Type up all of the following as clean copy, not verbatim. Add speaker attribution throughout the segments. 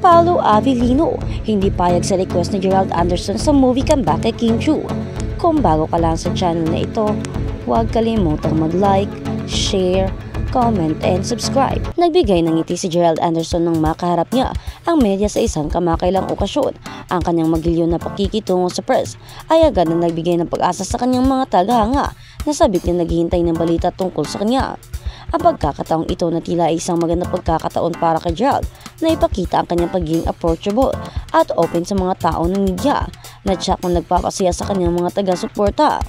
Speaker 1: Paolo Avellino, hindi payag sa request ni Gerald Anderson sa movie comeback kay Kim Chiu. Kung bago ka lang sa channel na ito, huwag kalimutang mag-like, share, comment, and subscribe. Nagbigay ng ngiti si Gerald Anderson nang makaharap niya ang media sa isang kamakailang okasyon. Ang kanyang magilyo na pakikitungo sa press ay agad na nagbigay ng pag-asa sa kanyang mga tagahanga na sabik niya naghihintay ng balita tungkol sa kanya. Ang pagkakataong ito na tila ay isang magandang pagkakataon para kay Gerald na ipakita ang kanyang pagiging approachable at open sa mga tao ng media na tiyak na nagpapasaya sa kanyang mga taga-suporta.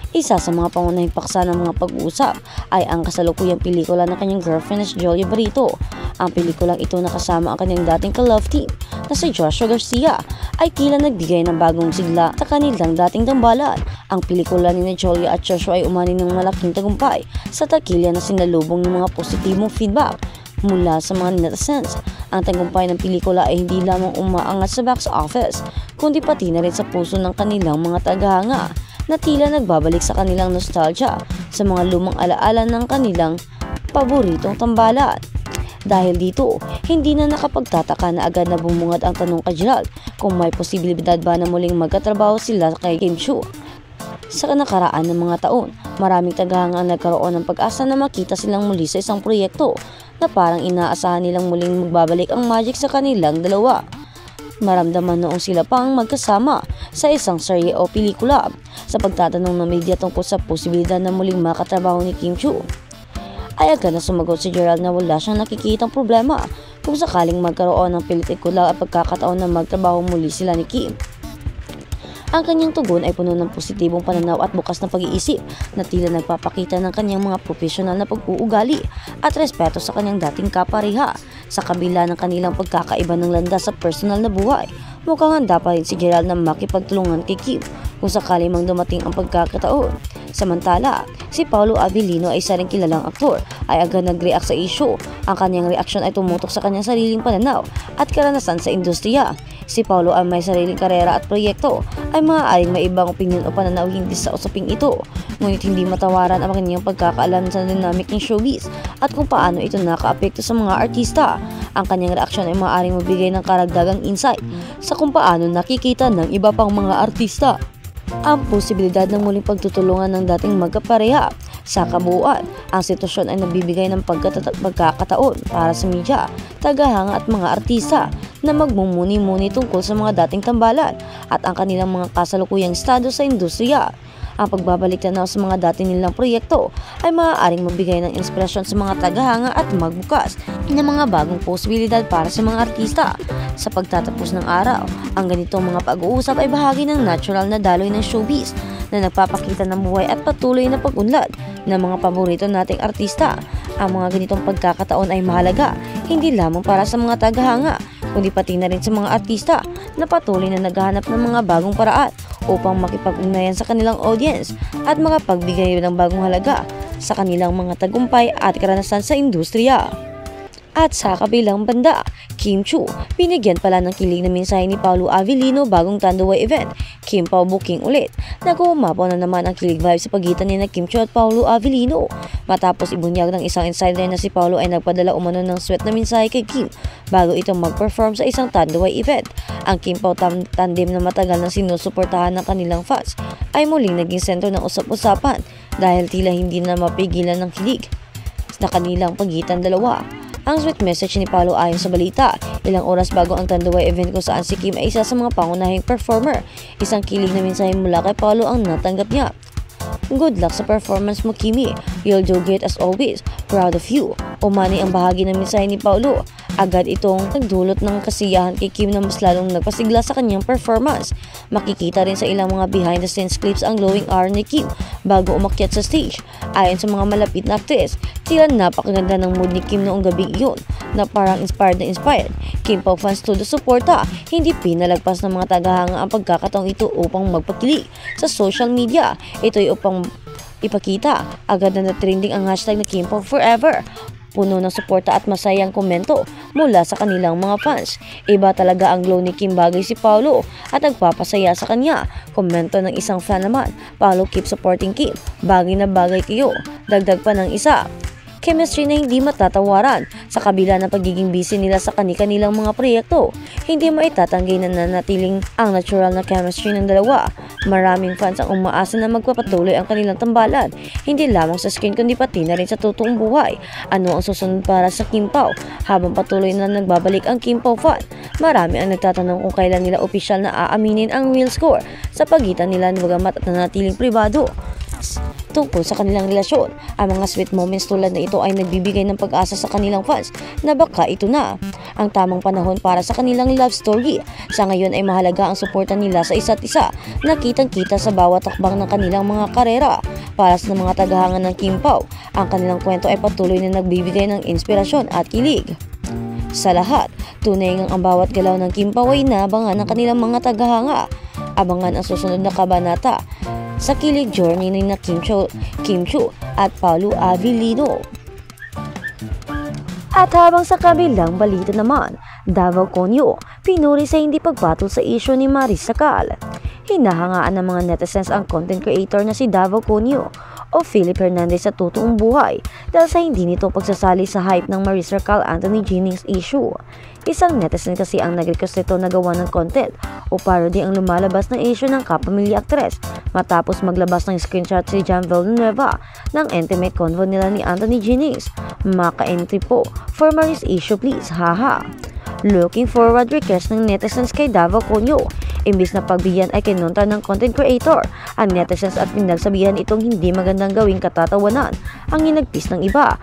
Speaker 1: Isa sa mga pangunahing paksa ng mga pag-uusap ay ang kasalukuyang pelikula ng kanyang girlfriend na si Jolie Barreto. Ang pelikulang ito na kasama ang kanyang dating ka-love team na si Joshua Garcia ay tila nagbigay ng bagong sigla sa kanilang dating tambalan. Ang pelikula ni Jolie at Joshua ay umani ng malaking tagumpay sa takilya na sinalubong ng mga positibong feedback mula sa mga netizens. Ang tagumpay ng pelikula ay hindi lamang umaangat sa box office, kundi pati na rin sa puso ng kanilang mga tagahanga na tila nagbabalik sa kanilang nostalgia sa mga lumang alaala ng kanilang paboritong tambalan. Dahil dito, hindi na nakapagtataka na agad na bumungad ang tanong kay Gerald kung may posibilidad ba na muling magkatrabaho sila kay Kim Chiu. Sa nakaraan ng mga taon, maraming tagahanga ang nagkaroon ng pag-asa na makita silang muli sa isang proyekto na parang inaasahan nilang muling magbabalik ang magic sa kanilang dalawa. Maramdaman noong sila pang magkasama sa isang serye o pelikula. Sa pagtatanong ng media tungkol sa posibilidad na muling makatrabaho ni Kim Chiu, ay agad na sumagot si Gerald na wala siyang nakikitang problema kung sakaling magkaroon ng pelikula at pagkakataon na magtrabaho muli sila ni Kim. Ang kanyang tugon ay puno ng positibong pananaw at bukas na pag-iisip na tila nagpapakita ng kanyang mga profesional na pag-uugali at respeto sa kanyang dating kapareha. Sa kabila ng kanilang pagkakaiba ng landas sa personal na buhay, mukhang handa pa rin si Gerald na makipagtulungan kay Kim kung sakali mang dumating ang pagkakataon. Samantala, si Paolo Avellino ay isa ring kilalang aktor ay agad nag-react sa issue. Ang kanyang reaksyon ay tumutok sa kanyang sariling pananaw at karanasan sa industriya. Si Paolo ay may sariling karera at proyekto ay maaaring may ibang opinion o pananaw hindi sa usaping ito. Ngunit hindi matawaran ang kanyang pagkakaalam sa dynamic ng showbiz at kung paano ito nakaapekto sa mga artista. Ang kanyang reaksyon ay maaaring magbigay ng karagdagang insight sa kung paano nakikita ng iba pang mga artista ang posibilidad ng muling pagtutulungan ng dating magkapareha. Sa kabuuan, ang sitwasyon ay nabibigay ng pagkakataon para sa media, tagahanga at mga artista na magmumuni-muni tungkol sa mga dating tambalan at ang kanilang mga kasalukuyang estado sa industriya. Ang pagbabalik tanaw sa mga dati nilang proyekto ay maaaring magbigay ng inspirasyon sa mga tagahanga at magbukas ng mga bagong posibilidad para sa mga artista. Sa pagtatapos ng araw, ang ganitong mga pag-uusap ay bahagi ng natural na daloy ng showbiz na nagpapakita ng buhay at patuloy na pag-unlad ng mga paborito nating artista. Ang mga ganitong pagkakataon ay mahalaga hindi lamang para sa mga tagahanga, kundi pati na rin sa mga artista na patuloy na naghahanap ng mga bagong paraan upang makipag-ugnayan sa kanilang audience at makapagbigay ng bagong halaga sa kanilang mga tagumpay at karanasan sa industriya. At sa kabilang banda, Kim Chiu, binigyan pala ng kilig na mensahe ni Paolo Avellino bagong Tanduay event. Kim Pao booking ulit. Nag-uumapaw na naman ang kilig vibe sa pagitan ni Kim Chiu at Paolo Avellino. Matapos ibunyag ng isang insider na si Paolo ay nagpadala umano ng sweet na mensahe kay Kim bago ito mag-perform sa isang Tanduay event. Ang Kim Pao tandem na matagal nang sinusuportahan ng kanilang fans ay muling naging sentro ng usap-usapan dahil tila hindi na mapigilan ng kilig na kanilang pagitan dalawa. Ang sweet message ni Paolo ayon sa balita, ilang oras bago ang Tanduay event kung saan si Kim ay isa sa mga pangunahing performer. Isang kilig na mensahe mula kay Paolo ang natanggap niya. Good luck sa performance mo, Kimi. You'll do great as always. Proud of you. Umani ang bahagi ng mensahe ni Paolo. Agad itong nagdulot ng kasiyahan kay Kim na mas lalong nagpasigla sa kanyang performance. Makikita rin sa ilang mga behind the scenes clips ang glowing hour ni Kim bago umakyat sa stage. Ayon sa mga malapit na aktres, tila napakaganda ng mood ni Kim noong gabing iyon na parang inspired na inspired. Kim Pao fans to the suporta, hindi pinalagpas ng mga tagahanga ang pagkakataong ito upang magpakilig sa social media. Ito ay upang ipakita agad na trending ang hashtag na Kim Pao Forever. Puno ng suporta at masayang komento mula sa kanilang mga fans. Iba talaga ang glow ni Kim bagay si Paolo at nagpapasaya sa kanya. Komento ng isang fan naman, Paolo keep supporting Kim. Bagay na bagay kayo. Dagdag pa ng isa, chemistry na hindi matatawaran. Sa kabila ng pagiging busy nila sa kani-kanilang mga proyekto, hindi maitatanggi na nanatiling ang natural na chemistry ng dalawa. Maraming fans ang umaasa na magpapatuloy ang kanilang tambalan, hindi lamang sa screen kundi pati na rin sa totoong buhay. Ano ang susunod para sa Kim Pao? Habang patuloy na nagbabalik ang Kim Pao fan, marami ang nagtatanong kung kailan nila opisyal na aaminin ang real score sa pagitan nila bagamat at nanatiling pribado. Tungkol sa kanilang relasyon, ang mga sweet moments tulad na ito ay nagbibigay ng pag-asa sa kanilang fans na baka ito na ang tamang panahon para sa kanilang love story. Sa ngayon ay mahalaga ang suporta nila sa isa't isa na kitang-kita sa bawat takbang ng kanilang mga karera. Para sa mga tagahanga ng Kim Pao, ang kanilang kwento ay patuloy na nagbibigay ng inspirasyon at kilig. Sa lahat, tunay ngang ang bawat galaw ng Kim Pao ay naabangan ng kanilang mga tagahanga. Abangan ang susunod na kabanata sa kilig journey ni na Kim Chiu at Paolo Avellino. At habang sa kabilang balita naman, Davao Conyo, pinuri sa hindi pagpatol sa isyu ni Marisa Cal. Hinahangaan ng mga netizens ang content creator na si Davao Conyo o Philip Hernandez sa totoong buhay dahil sa hindi nito pagsasali sa hype ng Marisa Cal Anthony Jennings issue. Isang netizen kasi ang nag-request nito na gawa ng content o parody ang lumalabas na issue ng kapamilya aktres matapos maglabas ng screenshot si Jan Villanueva ng intimate convo nila ni Anthony Jennings. Maka-entry po for Maris issue please, haha. Looking forward request ng netizens kay Davao Conyo. Imbis na pagbigyan ay kinontra ng content creator ang netizens at pinagsabihan itong hindi magandang gawing katatawanan ang hinagpis ng iba.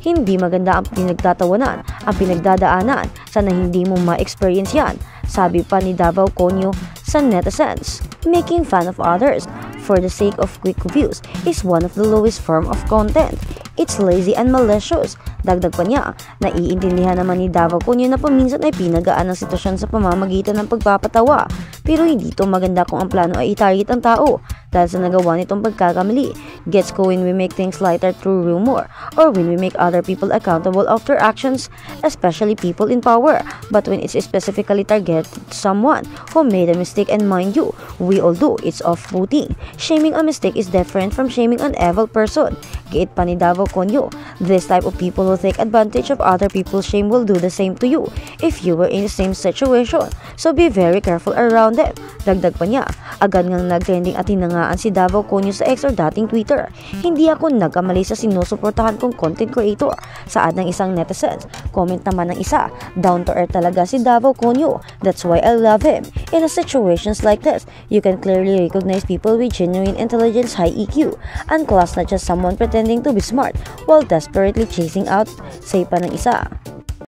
Speaker 1: Hindi maganda ang pinagtatawanan ang pinagdadaanan. Sana hindi mo ma-experience yan, sabi pa ni Davao Conyo sa netizens. Making fun of others for the sake of quick views is one of the lowest form of content. It's lazy and malicious. Dagdag pa niya, naiintindihan naman ni Davao Conyo na paminsan ay pinagaan ang sitwasyon sa pamamagitan ng pagpapatawa. Pero hindi ito maganda kung ang plano ay itarget ang tao dahil sa nagawa nitong pagkakamali. Gets ko when we make things lighter through humor or when we make other people accountable of their actions, especially people in power. But when it's specifically targeted someone who made a mistake, and mind you, we all do, it's off-putting. Shaming a mistake is different from shaming an evil person. Giit pa ni Davao Conyo, this type of people who take advantage of other people's shame will do the same to you if you were in the same situation. So be very careful around them. Dagdag pa niya, agad ngang nag-trending at hinangaan si Davao Conyo sa X or dating Twitter. Hindi ako nagkamali sa sinusuportahan kong content creator, saad ng isang netizen. Comment naman ng isa, down to earth talaga si Davao Conyo. That's why I love him. In a situations like this, you can clearly recognize people with genuine intelligence, high EQ, and class, not just someone pretending to be smart while desperately chasing out, say pa ng isa.